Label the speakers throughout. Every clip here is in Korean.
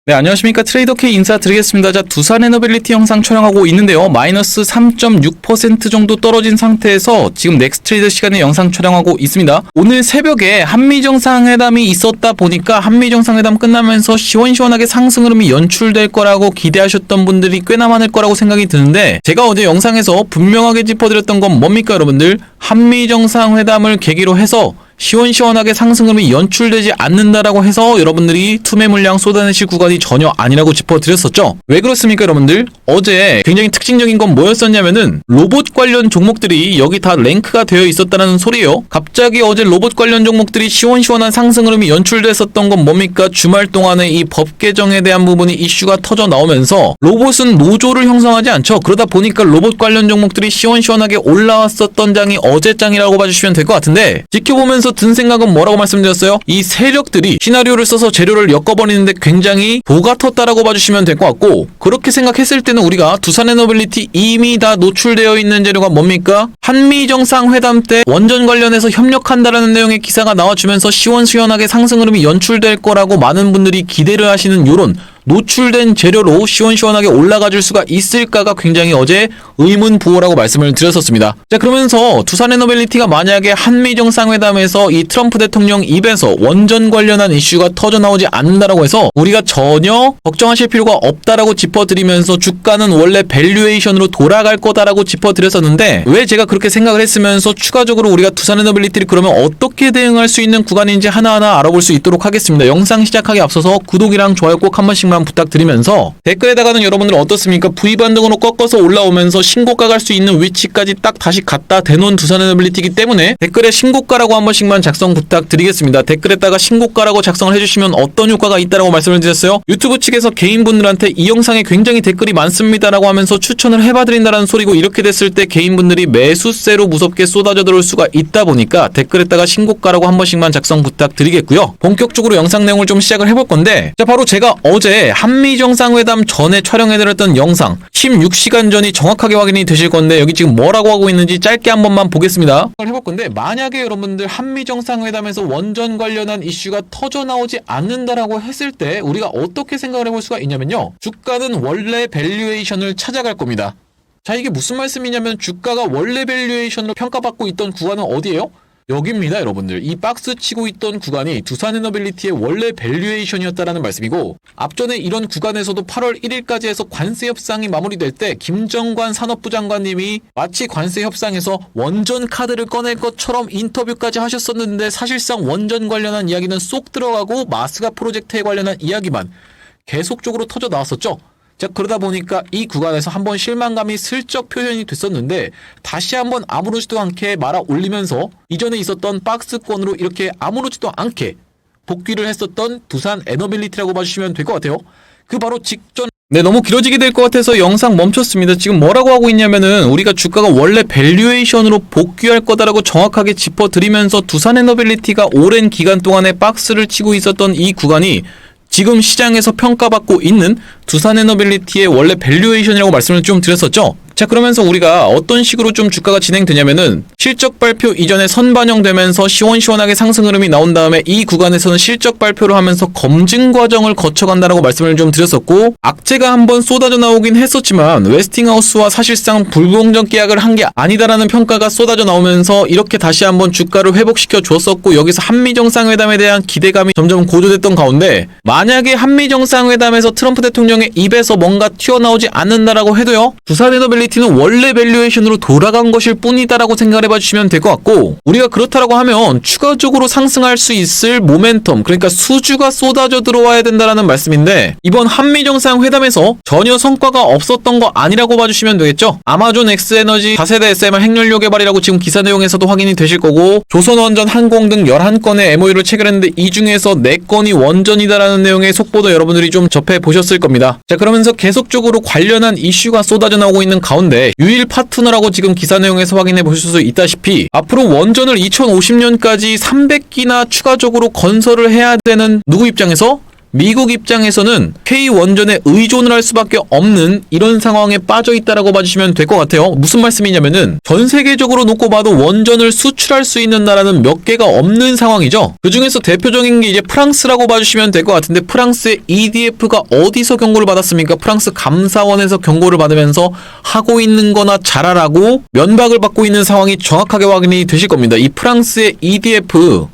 Speaker 1: 네, 안녕하십니까. 트레이더 K 인사드리겠습니다. 자, 두산에너빌리티 영상 촬영하고 있는데요. 마이너스 3.6% 정도 떨어진 상태에서 지금 넥스트레이더 시간에 영상 촬영하고 있습니다. 오늘 새벽에 한미정상회담이 있었다 보니까 한미정상회담 끝나면서 시원시원하게 상승 흐름이 연출될 거라고 기대하셨던 분들이 꽤나 많을 거라고 생각이 드는데, 제가 어제 영상에서 분명하게 짚어드렸던 건 뭡니까, 여러분들? 한미정상회담을 계기로 해서 시원시원하게 상승흐름이 연출되지 않는다라고 해서 여러분들이 투매 물량 쏟아내실 구간이 전혀 아니라고 짚어드렸었죠. 왜 그렇습니까, 여러분들? 어제 굉장히 특징적인 건 뭐였었냐면은 로봇 관련 종목들이 여기 다 랭크가 되어 있었다는 소리예요. 갑자기 어제 로봇 관련 종목들이 시원시원한 상승흐름이 연출됐었던 건 뭡니까? 주말 동안에 이 법 개정에 대한 부분이 이슈가 터져 나오면서 로봇은 노조를 형성하지 않죠. 그러다 보니까 로봇 관련 종목들이 시원시원하게 올라왔었던 장이 어제 장이라고 봐주시면 될 것 같은데, 지켜보면서 든 생각은 뭐라고 말씀드렸어요? 이 세력들이 시나리오를 써서 재료를 엮어버리는데 굉장히 도가 텄다라고 봐주시면 될 것 같고, 그렇게 생각했을 때는 우리가 두산에너빌리티 이미 다 노출되어 있는 재료가 뭡니까? 한미정상회담 때 원전 관련해서 협력한다라는 내용의 기사가 나와주면서 시원시원하게 상승 흐름이 연출될 거라고 많은 분들이 기대를 하시는 요런 노출된 재료로 시원시원하게 올라가줄 수가 있을까가 굉장히 어제 의문부호라고 말씀을 드렸었습니다. 자, 그러면서 두산에너빌리티가 만약에 한미정상회담에서 이 트럼프 대통령 입에서 원전 관련한 이슈가 터져나오지 않는다라고 해서 우리가 전혀 걱정하실 필요가 없다라고 짚어드리면서 주가는 원래 밸류에이션으로 돌아갈 거다라고 짚어드렸었는데, 왜 제가 그렇게 생각을 했으면서 추가적으로 우리가 두산에너빌리티를 그러면 어떻게 대응할 수 있는 구간인지 하나하나 알아볼 수 있도록 하겠습니다. 영상 시작하기 앞서서 구독이랑 좋아요 꼭 한 번씩만 부탁드리면서, 댓글에다가는 여러분들 어떻습니까? V반등으로 꺾어서 올라오면서 신고가 갈 수 있는 위치까지 딱 다시 갖다 대놓은 두산에너빌리티이기 때문에 댓글에 신고가라고 한 번씩만 작성 부탁드리겠습니다. 댓글에다가 신고가라고 작성을 해주시면 어떤 효과가 있다라고 말씀을 드렸어요? 유튜브 측에서 개인분들한테 이 영상에 굉장히 댓글이 많습니다라고 하면서 추천을 해봐드린다는 소리고, 이렇게 됐을 때 개인분들이 매수세로 무섭게 쏟아져 들어올 수가 있다 보니까 댓글에다가 신고가라고 한 번씩만 작성 부탁드리겠고요. 본격적으로 영상 내용을 좀 시작을 해볼 건데, 자, 바로 제가 어제 한미정상회담 전에 촬영해드렸던 영상 16시간 전이 정확하게 확인이 되실 건데, 여기 지금 뭐라고 하고 있는지 짧게 한 번만 보겠습니다. 해볼 건데, 만약에 여러분들 한미정상회담에서 원전 관련한 이슈가 터져나오지 않는다라고 했을 때 우리가 어떻게 생각을 해볼 수가 있냐면요, 주가는 원래 밸류에이션을 찾아갈 겁니다. 자, 이게 무슨 말씀이냐면, 주가가 원래 밸류에이션으로 평가받고 있던 구간은 어디예요? 여기입니다, 여러분들. 이 박스 치고 있던 구간이 두산에너빌리티의 원래 밸류에이션이었다라는 말씀이고, 앞전에 이런 구간에서도 8월 1일까지 해서 관세 협상이 마무리될 때 김정관 산업부 장관님이 마치 관세 협상에서 원전 카드를 꺼낼 것처럼 인터뷰까지 하셨었는데, 사실상 원전 관련한 이야기는 쏙 들어가고 마스가 프로젝트에 관련한 이야기만 계속적으로 터져 나왔었죠. 자, 그러다 보니까 이 구간에서 한번 실망감이 슬쩍 표현이 됐었는데, 다시 한번 아무렇지도 않게 말아 올리면서 이전에 있었던 박스권으로 이렇게 아무렇지도 않게 복귀를 했었던 두산에너빌리티라고 봐주시면 될 것 같아요. 그 바로 직전, 네, 너무 길어지게 될 것 같아서 영상 멈췄습니다. 지금 뭐라고 하고 있냐면은, 우리가 주가가 원래 밸류에이션으로 복귀할 거다라고 정확하게 짚어드리면서 두산에너빌리티가 오랜 기간 동안에 박스를 치고 있었던 이 구간이 지금 시장에서 평가받고 있는 두산에너빌리티의 원래 밸류에이션이라고 말씀을 좀 드렸었죠. 자, 그러면서 우리가 어떤 식으로 좀 주가가 진행되냐면은, 실적 발표 이전에 선반영되면서 시원시원하게 상승 흐름이 나온 다음에 이 구간에서는 실적 발표를 하면서 검증 과정을 거쳐간다라고 말씀을 좀 드렸었고, 악재가 한번 쏟아져 나오긴 했었지만 웨스팅하우스와 사실상 불공정 계약을 한 게 아니다라는 평가가 쏟아져 나오면서 이렇게 다시 한번 주가를 회복시켜 줬었고, 여기서 한미정상회담에 대한 기대감이 점점 고조됐던 가운데, 만약에 한미정상회담에서 트럼프 대통령의 입에서 뭔가 튀어나오지 않는다라고 해도요, 두산에너빌리티는 원래 밸류에이션으로 돌아간 것일 뿐이다라고 생각을 해봐 주시면 될 것 같고, 우리가 그렇다라고 하면 추가적으로 상승할 수 있을 모멘텀, 그러니까 수주가 쏟아져 들어와야 된다라는 말씀인데, 이번 한미정상회담에서 전혀 성과가 없었던 거 아니라고 봐주시면 되겠죠. 아마존 X에너지 4세대 SMR 핵연료 개발이라고 지금 기사 내용에서도 확인이 되실 거고, 조선원전, 한공 등 11건의 MOU를 체결했는데 이 중에서 4건이 원전이다라는 내용의 속보도 여러분들이 좀 접해보셨을 겁니다. 자, 그러면서 계속적으로 관련한 이슈가 쏟아져 나오고 있는 가운데 유일 파트너라고 지금 기사 내용에서 확인해 보실 수 있다시피, 앞으로 원전을 2050년까지 300기나 추가적으로 건설을 해야 되는 누구 입장에서? 미국 입장에서는 K 원전에 의존을 할 수밖에 없는 이런 상황에 빠져 있다라고 봐주시면 될 것 같아요. 무슨 말씀이냐면은 전 세계적으로 놓고 봐도 원전을 수출할 수 있는 나라는 몇 개가 없는 상황이죠. 그 중에서 대표적인 게 이제 프랑스라고 봐주시면 될 것 같은데, 프랑스의 EDF가 어디서 경고를 받았습니까? 프랑스 감사원에서 경고를 받으면서 하고 있는 거나 잘하라고 면박을 받고 있는 상황이 정확하게 확인이 되실 겁니다. 이 프랑스의 EDF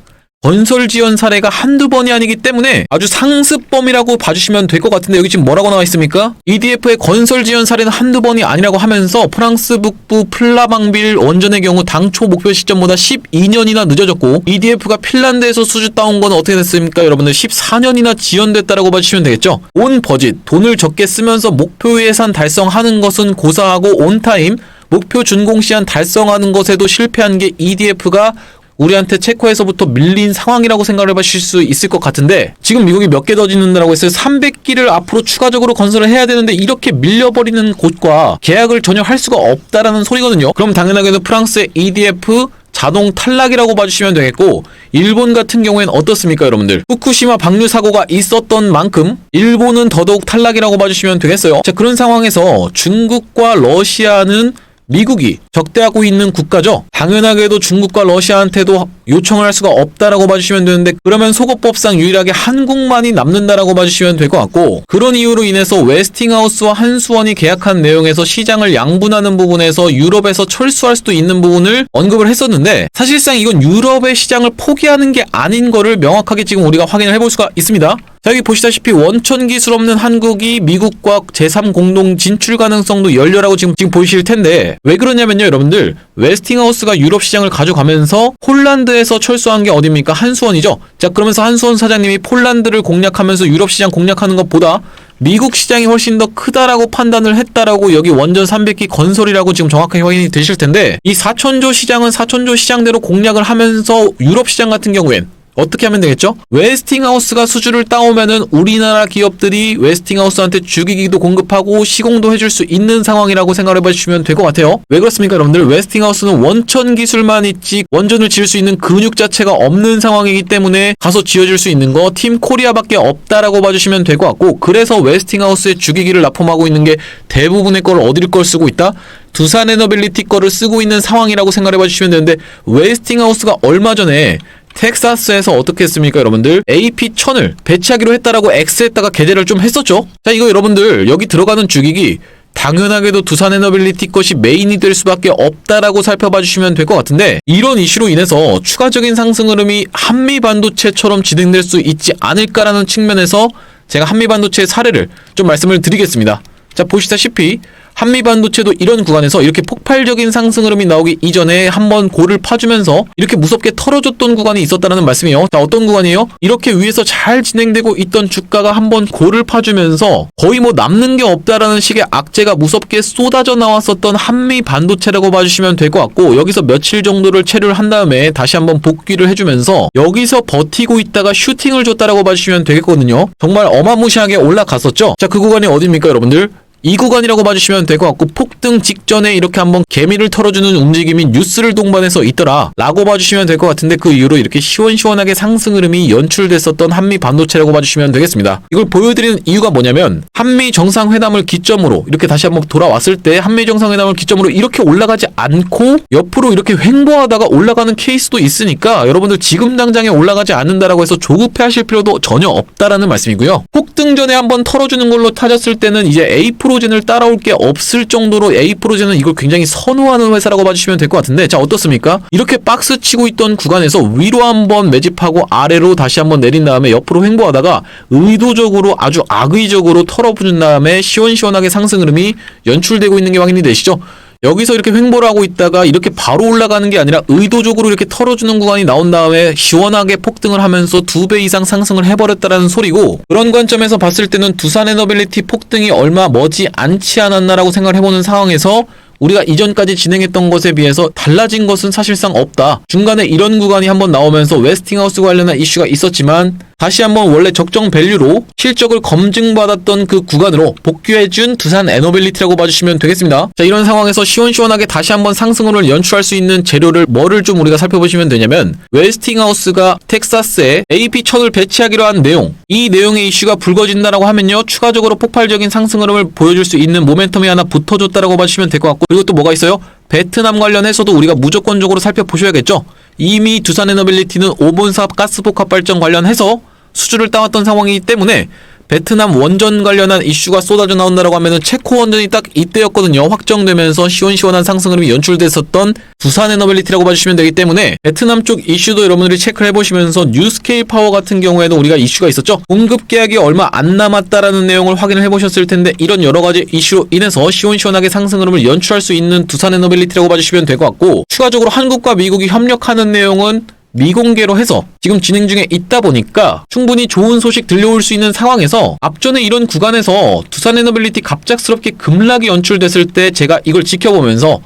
Speaker 1: 건설 지연 사례가 한두 번이 아니기 때문에 아주 상습범이라고 봐주시면 될 것 같은데, 여기 지금 뭐라고 나와 있습니까? EDF의 건설 지연 사례는 한두 번이 아니라고 하면서 프랑스 북부 플라방빌 원전의 경우 당초 목표 시점보다 12년이나 늦어졌고, EDF가 핀란드에서 수주 따온 건 어떻게 됐습니까? 여러분들 14년이나 지연됐다라고 봐주시면 되겠죠. 온 버짓, 돈을 적게 쓰면서 목표 예산 달성하는 것은 고사하고 온타임, 목표 준공시한 달성하는 것에도 실패한 게 EDF가 우리한테 체코에서부터 밀린 상황이라고 생각을 해보실 수 있을 것 같은데, 지금 미국이 몇 개 더 짓는다고 했어요. 300기를 앞으로 추가적으로 건설을 해야 되는데 이렇게 밀려버리는 곳과 계약을 전혀 할 수가 없다라는 소리거든요. 그럼 당연하게도 프랑스의 EDF 자동 탈락이라고 봐주시면 되겠고, 일본 같은 경우에는 어떻습니까 여러분들? 후쿠시마 방류 사고가 있었던 만큼 일본은 더더욱 탈락이라고 봐주시면 되겠어요. 자, 그런 상황에서 중국과 러시아는 미국이 적대하고 있는 국가죠. 당연하게도 중국과 러시아한테도 요청을 할 수가 없다라고 봐주시면 되는데, 그러면 소거법상 유일하게 한국만이 남는다라고 봐주시면 될 것 같고, 그런 이유로 인해서 웨스팅하우스와 한수원이 계약한 내용에서 시장을 양분하는 부분에서 유럽에서 철수할 수도 있는 부분을 언급을 했었는데, 사실상 이건 유럽의 시장을 포기하는 게 아닌 거를 명확하게 지금 우리가 확인을 해볼 수가 있습니다. 자, 여기 보시다시피 원천 기술 없는 한국이 미국과 제3 공동 진출 가능성도 열려라고 지금 보이실 텐데, 왜 그러냐면요 여러분들, 웨스팅하우스가 유럽 시장을 가져가면서 폴란드에서 철수한 게 어딥니까? 한수원이죠. 자, 그러면서 한수원 사장님이 폴란드를 공략하면서 유럽 시장 공략하는 것보다 미국 시장이 훨씬 더 크다라고 판단을 했다라고, 여기 원전 300기 건설이라고 지금 정확하게 확인이 되실 텐데, 이 4천조 시장은 4천조 시장대로 공략을 하면서 유럽 시장 같은 경우엔 어떻게 하면 되겠죠? 웨스팅하우스가 수주를 따오면은 우리나라 기업들이 웨스팅하우스한테 주기기도 공급하고 시공도 해줄 수 있는 상황이라고 생각을 해보시면 될 것 같아요. 왜 그렇습니까 여러분들? 웨스팅하우스는 원천 기술만 있지 원전을 지을 수 있는 근육 자체가 없는 상황이기 때문에 가서 지어줄 수 있는 거 팀 코리아밖에 없다라고 봐주시면 될 것 같고, 그래서 웨스팅하우스의 주기기를 납품하고 있는 게 대부분의 걸 어디를 걸 쓰고 있다? 두산에너빌리티 거를 쓰고 있는 상황이라고 생각해 봐주시면 되는데, 웨스팅하우스가 얼마 전에 텍사스에서 어떻게 했습니까 여러분들? AP1000을 배치하기로 했다라고 X에다가 게재를 좀 했었죠. 자, 이거 여러분들 여기 들어가는 주기기 당연하게도 두산에너빌리티 것이 메인이 될 수밖에 없다라고 살펴봐 주시면 될 것 같은데, 이런 이슈로 인해서 추가적인 상승 흐름이 한미반도체처럼 진행될 수 있지 않을까라는 측면에서 제가 한미반도체의 사례를 좀 말씀을 드리겠습니다. 자, 보시다시피 한미반도체도 이런 구간에서 이렇게 폭발적인 상승 흐름이 나오기 이전에 한번 골을 파주면서 이렇게 무섭게 털어줬던 구간이 있었다는 말씀이에요. 자, 어떤 구간이에요? 이렇게 위에서 잘 진행되고 있던 주가가 한번 골을 파주면서 거의 뭐 남는 게 없다라는 식의 악재가 무섭게 쏟아져 나왔었던 한미반도체라고 봐주시면 될 것 같고, 여기서 며칠 정도를 체류를 한 다음에 다시 한번 복귀를 해주면서 여기서 버티고 있다가 슈팅을 줬다라고 봐주시면 되겠거든요. 정말 어마무시하게 올라갔었죠. 자, 그 구간이 어디입니까 여러분들? 이 구간이라고 봐주시면 될 것 같고, 폭등 직전에 이렇게 한번 개미를 털어주는 움직임이 뉴스를 동반해서 있더라 라고 봐주시면 될 것 같은데, 그 이후로 이렇게 시원시원하게 상승 흐름이 연출됐었던 한미 반도체라고 봐주시면 되겠습니다. 이걸 보여드리는 이유가 뭐냐면, 한미 정상회담을 기점으로 이렇게 다시 한번 돌아왔을 때 한미 정상회담을 기점으로 이렇게 올라가지 않고 옆으로 이렇게 횡보하다가 올라가는 케이스도 있으니까, 여러분들 지금 당장에 올라가지 않는다라고 해서 조급해 하실 필요도 전혀 없다라는 말씀이고요. 폭등 전에 한번 털어주는 걸로 타졌을 때는 이제 A-프로젠을 따라올 게 없을 정도로 A-프로젠은 이걸 굉장히 선호하는 회사라고 봐주시면 될 것 같은데, 자, 어떻습니까? 이렇게 박스 치고 있던 구간에서 위로 한번 매집하고 아래로 다시 한번 내린 다음에 옆으로 횡보하다가 의도적으로 아주 악의적으로 털어부은 다음에 시원시원하게 상승 흐름이 연출되고 있는 게 확인이 되시죠? 여기서 이렇게 횡보를 하고 있다가 이렇게 바로 올라가는 게 아니라 의도적으로 이렇게 털어주는 구간이 나온 다음에 시원하게 폭등을 하면서 2배 이상 상승을 해버렸다라는 소리고, 그런 관점에서 봤을 때는 두산에너빌리티 폭등이 얼마 머지 않지 않았나라고 생각을 해보는 상황에서 우리가 이전까지 진행했던 것에 비해서 달라진 것은 사실상 없다. 중간에 이런 구간이 한번 나오면서 웨스팅하우스 관련한 이슈가 있었지만 다시 한번 원래 적정 밸류로 실적을 검증받았던 그 구간으로 복귀해준 두산 에너빌리티라고 봐주시면 되겠습니다. 자, 이런 상황에서 시원시원하게 다시 한번 상승을 연출할 수 있는 재료를 뭐를 좀 우리가 살펴보시면 되냐면 웨스팅하우스가 텍사스에 AP1000을 배치하기로 한 내용, 이 내용의 이슈가 불거진다라고 하면요 추가적으로 폭발적인 상승 흐름을 보여줄 수 있는 모멘텀이 하나 붙어줬다라고 봐주시면 될 것 같고, 그리고 또 뭐가 있어요? 베트남 관련해서도 우리가 무조건적으로 살펴보셔야겠죠. 이미 두산 에너빌리티는 5본사 가스복합 발전 관련해서 수주를 따왔던 상황이기 때문에 베트남 원전 관련한 이슈가 쏟아져 나온다라고 하면은 체코 원전이 딱 이때였거든요. 확정되면서 시원시원한 상승 흐름이 연출됐었던 두산 에너빌리티라고 봐주시면 되기 때문에 베트남 쪽 이슈도 여러분들이 체크를 해보시면서 뉴스케일 파워 같은 경우에는 우리가 이슈가 있었죠. 공급 계약이 얼마 안 남았다라는 내용을 확인을 해보셨을 텐데, 이런 여러 가지 이슈로 인해서 시원시원하게 상승 흐름을 연출할 수 있는 두산 에너빌리티라고 봐주시면 될 것 같고, 추가적으로 한국과 미국이 협력하는 내용은 미공개로 해서 지금 진행 중에 있다 보니까 충분히 좋은 소식 들려올 수 있는 상황에서, 앞전에 이런 구간에서 두산 에너빌리티 갑작스럽게 급락이 연출됐을 때 제가 이걸 지켜보면서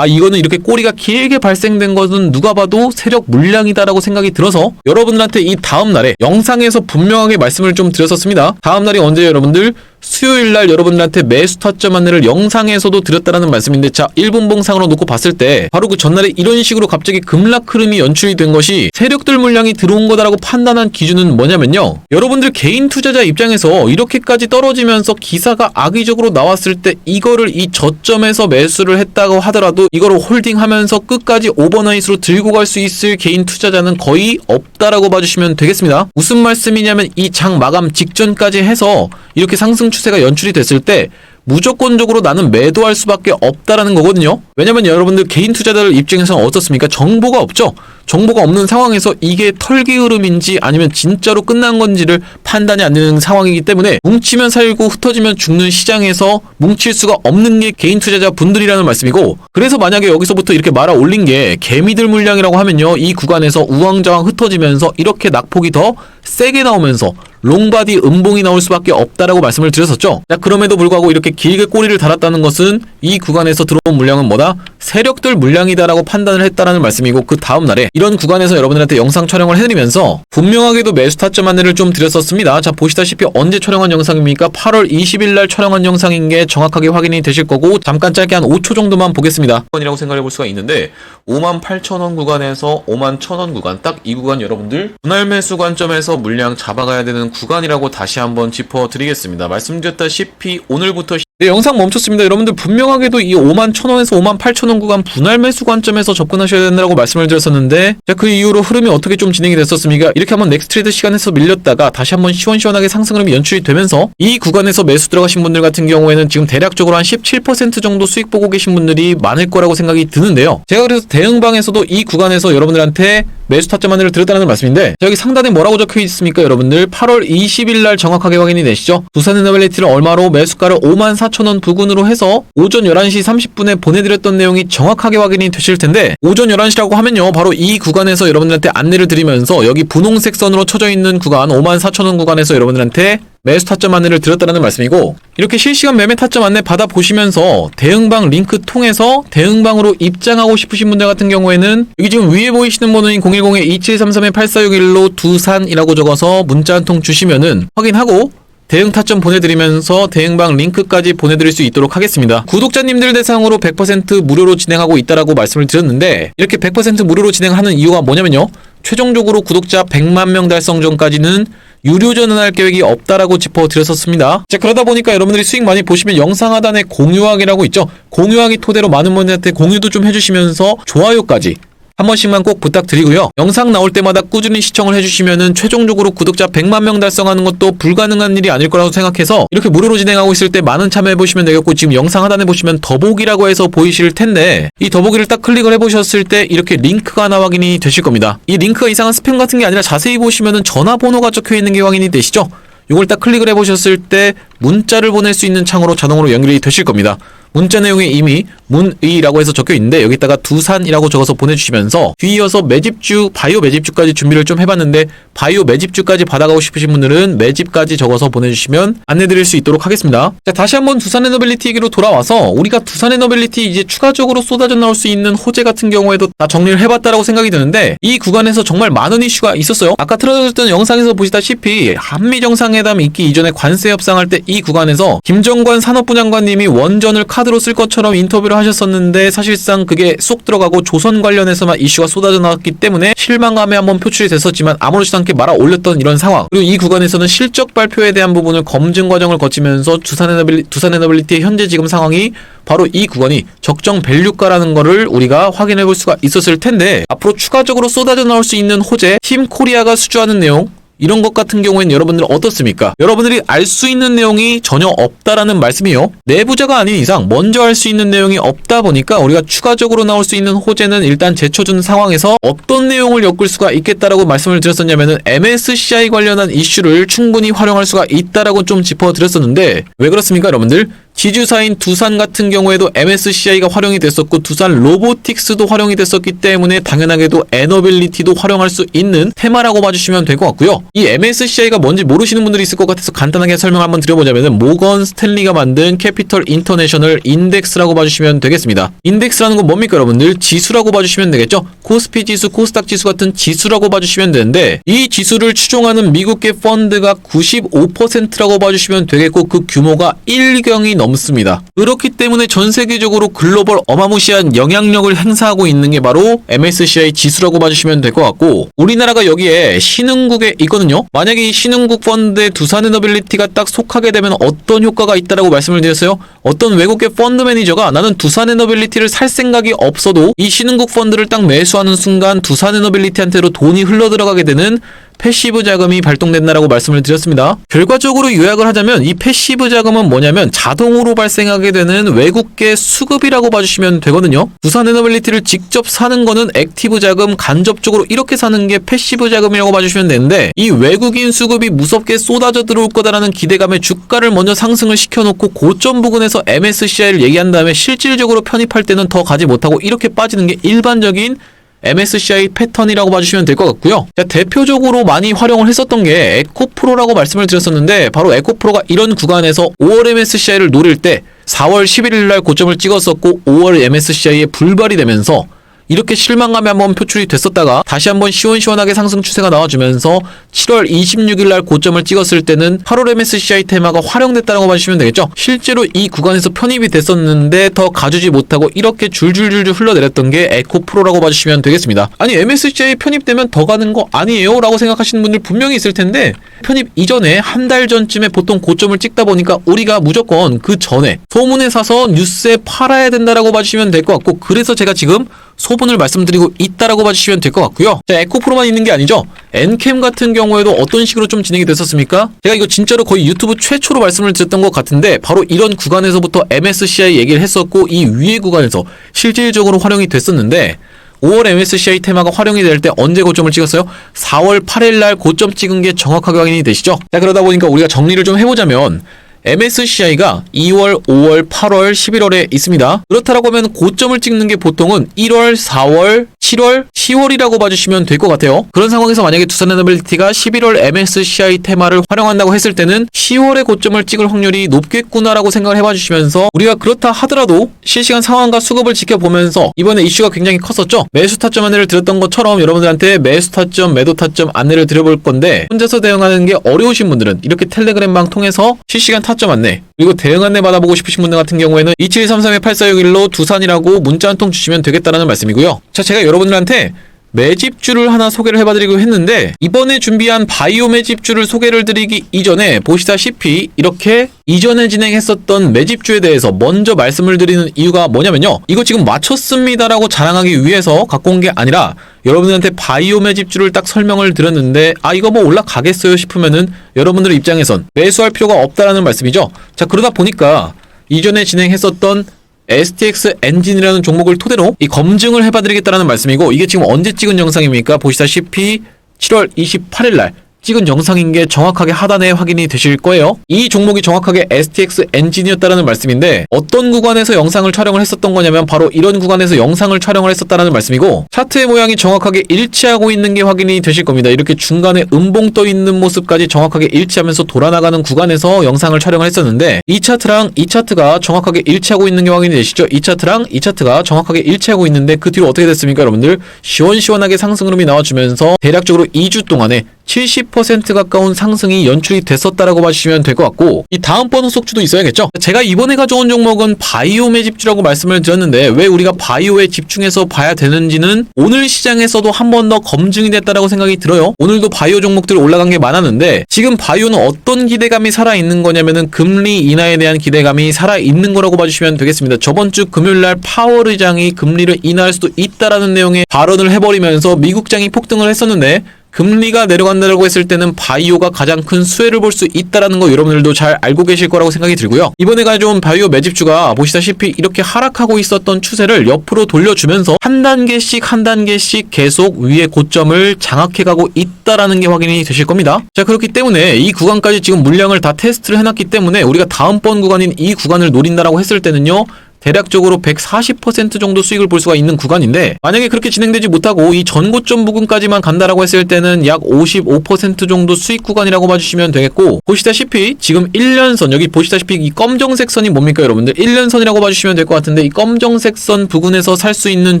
Speaker 1: 이거는 이렇게 꼬리가 길게 발생된 것은 누가 봐도 세력 물량이다라고 생각이 들어서 여러분들한테 이 다음날에 영상에서 분명하게 말씀을 좀 드렸었습니다. 다음날이 언제예요 여러분들? 수요일날 여러분들한테 매수 타점 안내를 영상에서도 드렸다라는 말씀인데, 자 1분 봉상으로 놓고 봤을 때 바로 그 전날에 이런 식으로 갑자기 급락 흐름이 연출이 된 것이 세력들 물량이 들어온 거다라고 판단한 기준은 뭐냐면요, 여러분들 개인 투자자 입장에서 이렇게까지 떨어지면서 기사가 악의적으로 나왔을 때 이거를 이 저점에서 매수를 했다고 하더라도 이거를 홀딩하면서 끝까지 오버나잇으로 들고 갈 수 있을 개인 투자자는 거의 없다라고 봐주시면 되겠습니다. 무슨 말씀이냐면 이 장 마감 직전까지 해서 이렇게 상승 추세가 연출이 됐을 때 무조건적으로 나는 매도할 수밖에 없다라는 거거든요. 왜냐면 여러분들 개인 투자자들 입장에서는 어떻습니까? 정보가 없죠. 정보가 없는 상황에서 이게 털기 흐름인지 아니면 진짜로 끝난 건지를 판단이 안 되는 상황이기 때문에 뭉치면 살고 흩어지면 죽는 시장에서 뭉칠 수가 없는 게 개인 투자자 분들이라는 말씀이고, 그래서 만약에 여기서부터 이렇게 말아 올린 게 개미들 물량이라고 하면요, 이 구간에서 우왕좌왕 흩어지면서 이렇게 낙폭이 더 세게 나오면서 롱바디 음봉이 나올 수밖에 없다라고 말씀을 드렸었죠. 자, 그럼에도 불구하고 이렇게 길게 꼬리를 달았다는 것은 이 구간에서 들어온 물량은 뭐다? 세력들 물량이다라고 판단을 했다라는 말씀이고, 그 다음날에 이런 구간에서 여러분들한테 영상 촬영을 해드리면서 분명하게도 매수 타점 안내를 좀 드렸었습니다. 자, 보시다시피 언제 촬영한 영상입니까? 8월 20일 날 촬영한 영상인 게 정확하게 확인이 되실 거고, 잠깐 짧게 한 5초 정도만 보겠습니다. 이라고 생각해 볼 수가 있는데 58,000원 구간에서 51,000원 구간, 딱 이 구간 여러분들 분할 매수 관점에서 물량 잡아가야 되는 구간이라고 다시 한번 짚어드리겠습니다. 말씀드렸다시피 오늘부터 영상 멈췄습니다. 여러분들 분명하게도 이 51,000원에서 58,000원 구간 분할 매수 관점에서 접근하셔야 된다고 말씀을 드렸었는데, 자, 그 이후로 흐름이 어떻게 좀 진행이 됐었습니까? 이렇게 한번 넥스트레이드 시간에서 밀렸다가 다시 한번 시원시원하게 상승 흐름이 연출이 되면서 이 구간에서 매수 들어가신 분들 같은 경우에는 지금 대략적으로 한 17% 정도 수익 보고 계신 분들이 많을 거라고 생각이 드는데요. 제가 그래서 대응방에서도 이 구간에서 여러분들한테 매수 타점 안내를 드렸다는 말씀인데, 자, 여기 상단에 뭐라고 적혀 있습니까 여러분들? 8월 20일 날 정확하게 확인이 되시죠? 두산 에너빌리티를 얼마로 매수가를 54,000원 부근으로 해서 오전 11시 30분에 보내드렸던 내용이 정확하게 확인이 되실 텐데, 오전 11시라고 하면요 바로 이 구간에서 여러분들한테 안내를 드리면서 여기 분홍색 선으로 쳐져 있는 구간 54,000원 구간에서 여러분들한테 매수 타점 안내를 드렸다는 말씀이고, 이렇게 실시간 매매 타점 안내 받아보시면서 대응방 링크 통해서 대응방으로 입장하고 싶으신 분들 같은 경우에는 여기 지금 위에 보이시는 번호인 010-2733-8461로 두산이라고 적어서 문자 한 통 주시면은 확인하고 대응 타점 보내드리면서 대응방 링크까지 보내드릴 수 있도록 하겠습니다. 구독자님들 대상으로 100% 무료로 진행하고 있다라고 말씀을 드렸는데, 이렇게 100% 무료로 진행하는 이유가 뭐냐면요, 최종적으로 구독자 100만 명 달성 전까지는 유료 전환할 계획이 없다라고 짚어드렸었습니다. 자, 그러다 보니까 여러분들이 수익 많이 보시면 영상 하단에 공유하기라고 있죠. 공유하기 토대로 많은 분들한테 공유도 좀 해주시면서 좋아요까지 한 번씩만 꼭 부탁드리고요. 영상 나올 때마다 꾸준히 시청을 해주시면은 최종적으로 구독자 100만 명 달성하는 것도 불가능한 일이 아닐 거라고 생각해서 이렇게 무료로 진행하고 있을 때 많은 참여해보시면 되겠고, 지금 영상 하단에 보시면 더보기라고 해서 보이실 텐데, 이 더보기를 딱 클릭을 해보셨을 때 이렇게 링크가 하나 확인이 되실 겁니다. 이 링크가 이상한 스팸 같은 게 아니라 자세히 보시면은 전화번호가 적혀있는 게 확인이 되시죠? 이걸 딱 클릭을 해보셨을 때 문자를 보낼 수 있는 창으로 자동으로 연결이 되실 겁니다. 문자 내용에 이미 문의라고 해서 적혀 있는데 여기다가 두산이라고 적어서 보내주시면서 뒤이어서 매집주, 바이오 매집주까지 준비를 좀 해봤는데 바이오 매집주까지 받아가고 싶으신 분들은 매집까지 적어서 보내주시면 안내드릴 수 있도록 하겠습니다. 자, 다시 한번 두산 에너빌리티 얘기로 돌아와서 우리가 두산 에너빌리티 이제 추가적으로 쏟아져 나올 수 있는 호재 같은 경우에도 다 정리를 해봤다라고 생각이 드는데 이 구간에서 정말 많은 이슈가 있었어요. 아까 틀어졌던 영상에서 보시다시피 한미정상회담 있기 이전에 관세 협상할 때 이 구간에서 김정관 산업부 장관님이 원전을 카드로 쓸 것처럼 인터뷰를 하셨었는데 사실상 그게 쏙 들어가고 조선 관련해서만 이슈가 쏟아져 나왔기 때문에 실망감에 한번 표출이 됐었지만 아무렇지도 않게 말아 올렸던 이런 상황. 그리고 이 구간에서는 실적 발표에 대한 부분을 검증 과정을 거치면서 두산 에너빌리티의 현재 지금 상황이 바로 이 구간이 적정 밸류가라는 거를 우리가 확인해 볼 수가 있었을 텐데 앞으로 추가적으로 쏟아져 나올 수 있는 호재, 팀코리아가 수주하는 내용 이런 것 같은 경우에는 여러분들은 어떻습니까? 여러분들이 알 수 있는 내용이 전혀 없다라는 말씀이요. 내부자가 아닌 이상 먼저 알 수 있는 내용이 없다 보니까 우리가 추가적으로 나올 수 있는 호재는 일단 제쳐준 상황에서 어떤 내용을 엮을 수가 있겠다라고 말씀을 드렸었냐면은 MSCI 관련한 이슈를 충분히 활용할 수가 있다라고 좀 짚어드렸었는데 왜 그렇습니까 여러분들? 지주사인 두산 같은 경우에도 MSCI가 활용이 됐었고 두산 로보틱스도 활용이 됐었기 때문에 당연하게도 에너빌리티도 활용할 수 있는 테마라고 봐주시면 될 것 같고요. 이 MSCI가 뭔지 모르시는 분들이 있을 것 같아서 간단하게 설명 한번 드려보자면 모건 스탠리가 만든 캐피털 인터내셔널 인덱스라고 봐주시면 되겠습니다. 인덱스라는 건 뭡니까 여러분들? 지수라고 봐주시면 되겠죠? 코스피 지수, 코스닥 지수 같은 지수라고 봐주시면 되는데 이 지수를 추종하는 미국계 펀드가 95%라고 봐주시면 되겠고 그 규모가 1경이 넘습니다. 그렇기 때문에 전 세계적으로 글로벌 어마무시한 영향력을 행사하고 있는 게 바로 MSCI 지수라고 봐주시면 될 것 같고 우리나라가 여기에 신흥국에 있거든요. 만약에 이 신흥국 펀드에 두산 에너빌리티가 딱 속하게 되면 어떤 효과가 있다라고 말씀을 드렸어요. 어떤 외국계 펀드 매니저가 나는 두산 에너빌리티를 살 생각이 없어도 이 신흥국 펀드를 딱 매수하는 순간 두산 에너빌리티한테로 돈이 흘러들어가게 되는 패시브 자금이 발동된다라고 말씀을 드렸습니다. 결과적으로 요약을 하자면 이 패시브 자금은 뭐냐면 자동으로 발생하게 되는 외국계 수급이라고 봐주시면 되거든요. 두산 에너빌리티를 직접 사는 거는 액티브 자금, 간접적으로 이렇게 사는 게 패시브 자금이라고 봐주시면 되는데 이 외국인 수급이 무섭게 쏟아져 들어올 거다라는 기대감에 주가를 먼저 상승을 시켜놓고 고점 부근에서 MSCI를 얘기한 다음에 실질적으로 편입할 때는 더 가지 못하고 이렇게 빠지는 게 일반적인 MSCI 패턴이라고 봐주시면 될 것 같고요. 자, 대표적으로 많이 활용을 했었던 게 에코프로라고 말씀을 드렸었는데 바로 에코프로가 이런 구간에서 5월 MSCI를 노릴 때 4월 11일 날 고점을 찍었었고 5월 MSCI에 불발이 되면서 이렇게 실망감이 한번 표출이 됐었다가 다시 한번 시원시원하게 상승 추세가 나와주면서 7월 26일 날 고점을 찍었을 때는 8월 MSCI 테마가 활용됐다고 봐주시면 되겠죠. 실제로 이 구간에서 편입이 됐었는데 더 가주지 못하고 이렇게 줄줄줄줄 흘러내렸던 게 에코프로라고 봐주시면 되겠습니다. 아니 MSCI 편입되면 더 가는 거 아니에요? 라고 생각하시는 분들 분명히 있을 텐데 편입 이전에 한 달 전쯤에 보통 고점을 찍다 보니까 우리가 무조건 그 전에 소문에 사서 뉴스에 팔아야 된다라고 봐주시면 될 것 같고 그래서 제가 지금 소분을 말씀드리고 있다라고 봐주시면 될 것 같고요. 자, 에코프로만 있는 게 아니죠. 엔캠 같은 경우에도 어떤 식으로 좀 진행이 됐었습니까? 제가 이거 진짜로 거의 유튜브 최초로 말씀을 드렸던 것 같은데 바로 이런 구간에서부터 MSCI 얘기를 했었고 이 위에 구간에서 실질적으로 활용이 됐었는데 5월 MSCI 테마가 활용이 될 때 언제 고점을 찍었어요? 4월 8일 날 고점 찍은 게 정확하게 확인이 되시죠? 자, 그러다 보니까 우리가 정리를 좀 해보자면 MSCI가 2월, 5월, 8월, 11월에 있습니다. 그렇다라고 하면 고점을 찍는 게 보통은 1월, 4월, 7월, 10월이라고 봐주시면 될 것 같아요. 그런 상황에서 만약에 두산 에너빌리티가 11월 MSCI 테마를 활용한다고 했을 때는 10월에 고점을 찍을 확률이 높겠구나라고 생각을 해봐주시면서 우리가 그렇다 하더라도 실시간 상황과 수급을 지켜보면서 이번에 이슈가 굉장히 컸었죠. 매수 타점 안내를 드렸던 것처럼 여러분들한테 매수 타점, 매도 타점 안내를 드려볼 건데 혼자서 대응하는 게 어려우신 분들은 이렇게 텔레그램방 통해서 실시간 타점 안내 그리고 대응 안내 받아보고 싶으신 분들 같은 경우에는 2733-8461로 두산이라고 문자 한 통 주시면 되겠다라는 말씀이고요. 자, 제가 여러분들한테 매집주를 하나 소개를 해봐드리고 했는데 이번에 준비한 바이오 매집주를 소개를 드리기 이전에 보시다시피 이렇게 이전에 진행했었던 매집주에 대해서 먼저 말씀을 드리는 이유가 뭐냐면요. 이거 지금 맞췄습니다라고 자랑하기 위해서 갖고 온 게 아니라 여러분들한테 바이오 매집주를 딱 설명을 드렸는데 아 이거 뭐 올라가겠어요 싶으면은 여러분들 입장에선 매수할 필요가 없다라는 말씀이죠. 자, 그러다 보니까 이전에 진행했었던 STX 엔진이라는 종목을 토대로 이 검증을 해봐드리겠다라는 말씀이고 이게 지금 언제 찍은 영상입니까? 보시다시피 7월 28일 날 찍은 영상인 게 정확하게 하단에 확인이 되실 거예요. 이 종목이 정확하게 STX 엔진이었다라는 말씀인데 어떤 구간에서 영상을 촬영을 했었던 거냐면 바로 이런 구간에서 영상을 촬영을 했었다라는 말씀이고 차트의 모양이 정확하게 일치하고 있는 게 확인이 되실 겁니다. 이렇게 중간에 음봉 떠 있는 모습까지 정확하게 일치하면서 돌아나가는 구간에서 영상을 촬영을 했었는데 이 차트랑 이 차트가 정확하게 일치하고 있는 게 확인이 되시죠? 이 차트랑 이 차트가 정확하게 일치하고 있는데 그 뒤로 어떻게 됐습니까, 여러분들? 시원시원하게 상승 흐름이 나와주면서 대략적으로 2주 동안에 70% 가까운 상승이 연출이 됐었다라고 봐주시면 될 것 같고 이 다음번 후속주도 있어야겠죠. 제가 이번에 가져온 종목은 바이오 매집주라고 말씀을 드렸는데 왜 우리가 바이오에 집중해서 봐야 되는지는 오늘 시장에서도 한 번 더 검증이 됐다라고 생각이 들어요. 오늘도 바이오 종목들 올라간 게 많았는데 지금 바이오는 어떤 기대감이 살아있는 거냐면은 금리 인하에 대한 기대감이 살아있는 거라고 봐주시면 되겠습니다. 저번 주 금요일날 파월 의장이 금리를 인하할 수도 있다라는 내용의 발언을 해버리면서 미국장이 폭등을 했었는데 금리가 내려간다고 했을 때는 바이오가 가장 큰 수혜를 볼 수 있다라는 거 여러분들도 잘 알고 계실 거라고 생각이 들고요. 이번에 가져온 바이오 매집주가 보시다시피 이렇게 하락하고 있었던 추세를 옆으로 돌려주면서 한 단계씩 계속 위의 고점을 장악해가고 있다라는 게 확인이 되실 겁니다. 자, 그렇기 때문에 이 구간까지 지금 물량을 다 테스트를 해놨기 때문에 우리가 다음번 구간인 이 구간을 노린다라고 했을 때는요. 대략적으로 140% 정도 수익을 볼 수가 있는 구간인데 만약에 그렇게 진행되지 못하고 이 전고점 부근까지만 간다라고 했을 때는 약 55% 정도 수익 구간이라고 봐주시면 되겠고 보시다시피 지금 1년선 여기 보시다시피 이 검정색 선이 뭡니까 여러분들 1년선이라고 봐주시면 될 것 같은데 이 검정색 선 부근에서 살 수 있는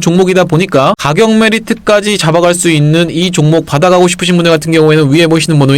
Speaker 1: 종목이다 보니까 가격 메리트까지 잡아갈 수 있는 이 종목 받아가고 싶으신 분들 같은 경우에는 위에 보시는 번호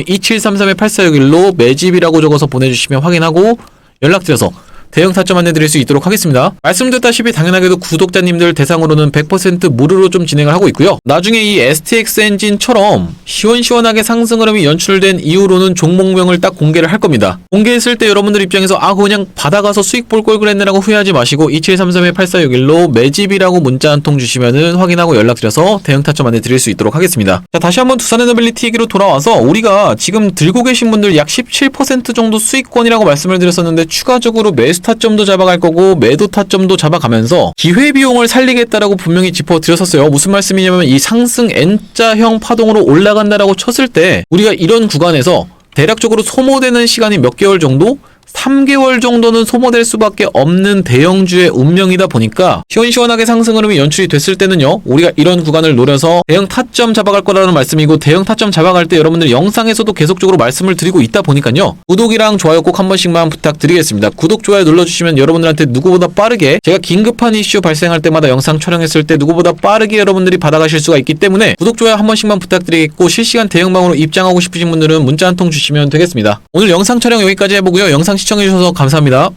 Speaker 1: 2733-8461로 매집이라고 적어서 보내주시면 확인하고 연락드려서 대형 타점 안내드릴 수 있도록 하겠습니다. 말씀드렸다시피 당연하게도 구독자님들 대상으로는 100% 무료로 좀 진행을 하고 있고요. 나중에 이 STX 엔진처럼 시원시원하게 상승 흐름이 연출된 이후로는 종목명을 딱 공개를 할 겁니다. 공개했을 때 여러분들 입장에서 그냥 받아가서 수익 볼 걸 그랬네라고 후회하지 마시고 2733-8461로 매집이라고 문자 한 통 주시면은 확인하고 연락드려서 대형 타점 안내드릴 수 있도록 하겠습니다. 자, 다시 한번 두산에너빌리티 얘기로 돌아와서 우리가 지금 들고 계신 분들 약 17% 정도 수익권이라고 말씀을 드렸었는데 추가적으로 매수 타점도 잡아갈 거고 매도 타점도 잡아가면서 기회비용을 살리겠다라고 분명히 짚어드렸었어요. 무슨 말씀이냐면 이 상승 N자형 파동으로 올라간다라고 쳤을 때 우리가 이런 구간에서 대략적으로 소모되는 시간이 몇 개월 정도? 3개월 정도는 소모될 수밖에 없는 대형주의 운명이다 보니까 시원시원하게 상승 흐름이 연출이 됐을 때는요 우리가 이런 구간을 노려서 대형 타점 잡아갈 거라는 말씀이고 대형 타점 잡아갈 때 여러분들 영상에서도 계속적으로 말씀을 드리고 있다 보니까요 구독이랑 좋아요 꼭 한 번씩만 부탁드리겠습니다. 구독, 좋아요 눌러주시면 여러분들한테 누구보다 빠르게 제가 긴급한 이슈 발생할 때마다 영상 촬영했을 때 누구보다 빠르게 여러분들이 받아가실 수가 있기 때문에 구독, 좋아요 한 번씩만 부탁드리겠고 실시간 대형방으로 입장하고 싶으신 분들은 문자 한 통 주시면 되겠습니다. 오늘 영상 촬영 여기까지 해보고요. 영상 시청해주셔서 감사합니다.